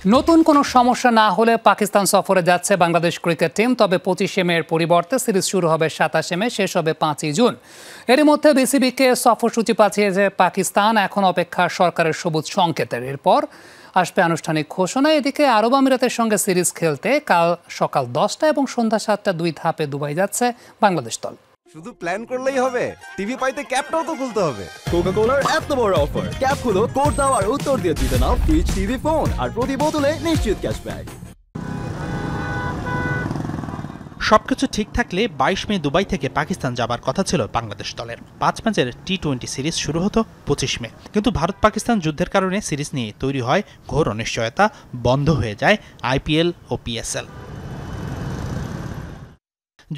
নতুন কোনো সমস্যা না হলে পাকিস্তান সফরে যাচ্ছে বাংলাদেশ ক্রিকেট টিম। তবে 25 মের পরিবর্তে সিরিজ শুরু হবে 27 মে, শেষ হবে 5 জুন। এর মধ্যে বিসিবিকে সফরসূচি পাঠিয়েছে পাকিস্তান। এখন অপেক্ষা সরকারের সবুজ সংকেতের। এরপর আসবে আনুষ্ঠানিক ঘোষণা। এদিকে আরব আমিরাতের সঙ্গে সিরিজ খেলতে কাল সকাল 10টা এবং সন্ধ্যা 7টা 2 ধাপে দুবাই যাচ্ছে বাংলাদেশ দল। শুধু প্ল্যান করলেই হবে, টিভি পাইতে ক্যাপটাও তো খুলতে হবে। কোকা-কোলার এত বড় অফার, ক্যাপ খুলো, কোড দাও আর উত্তর দিয়ে জিতে নাও ফ্রিজ, টিভি, ফোন আর প্রতি বোতলে নিশ্চিত ক্যাশব্যাক। সবকিছু ঠিক থাকলে 22 মে দুবাই থেকে পাকিস্তান যাবার কথা ছিল বাংলাদেশ দলের। 5 ম্যাচের টি-20 সিরিজ শুরু হতো 25 মে, কিন্তু ভারত পাকিস্তান যুদ্ধের কারণে সিরিজ নিয়ে তৈরি হয় ঘোর অনিশ্চয়তা। বন্ধ হয়ে যায় আইপিএল ও পিএসএল।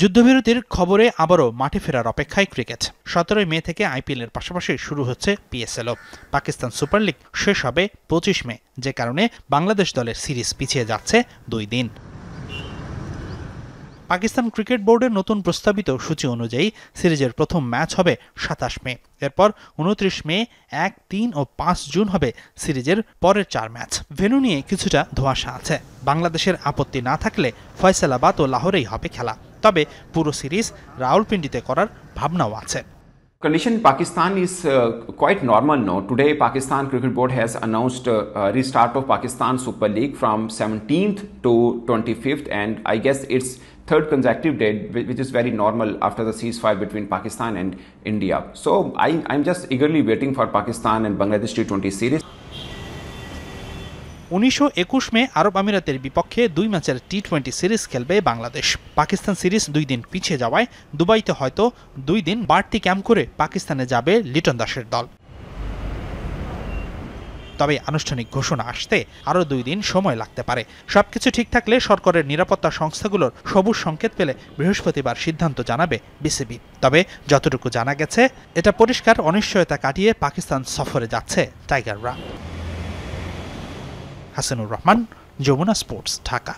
যুদ্ধবিরতির খবরে আবারও মাঠে ফেরার অপেক্ষায় ক্রিকেট। 17 মে থেকে আইপিএলের পাশাপাশি শুরু হচ্ছে পিএসএলও। পাকিস্তান সুপার লিগ শেষ হবে 25 মে, যে কারণে বাংলাদেশ দলের সিরিজ পিছিয়ে যাচ্ছে 2 দিন। পাকিস্তান ক্রিকেট বোর্ডের নতুন প্রস্তাবিত সূচি অনুযায়ী সিরিজের প্রথম ম্যাচ হবে 27 মে। এরপর 29 মে, 1, 3 ও 5 জুন হবে সিরিজের পরের 4 ম্যাচ। ভেন্যু নিয়ে কিছুটা ধোঁয়াশা আছে। বাংলাদেশের আপত্তি না থাকলে ফয়সালাবাদ ও লাহোরেই হবে খেলা। তবে পুরো সিরিজ রাওয়ালপিন্ডিতে করার ভাবনাও আছে। Condition in Pakistan is quite normal now. Today, Pakistan Cricket Board has announced restart of Pakistan Super League from 17th to 25th, and I guess it's third consecutive date, which is very normal after the ceasefire between Pakistan and India. So I'm just eagerly waiting for Pakistan and Bangladesh T20 series. 19-21 মে আরব আমিরাতের বিপক্ষে 2 ম্যাচের টি-20 series খেলবে Bangladesh. Pakistan series 2 দিন পিছিয়ে যাওয়ায় দুবাইতে হয়তো 2 দিন বাড়তি ক্যাম্প করে পাকিস্তানে যাবে লিটন দাসের দল। তবে আনুষ্ঠানিক ঘোষণা আসতে আরও 2 দিন সময় লাগতে পারে। সবকিছু ঠিক থাকলে সরকারের নিরাপত্তা সংস্থাগুলোর সবুজ সংকেত পেলে বৃহস্পতিবার সিদ্ধান্ত জানাবে বিসিবি। তবে যতটুকু জানা গেছে, এটা পরিষ্কার অনিশ্চয়তা কাটিয়ে পাকিস্তান সফরে যাচ্ছে টাইগাররা। হাসানুর রহমান, যমুনা স্পোর্টস, ঢাকা।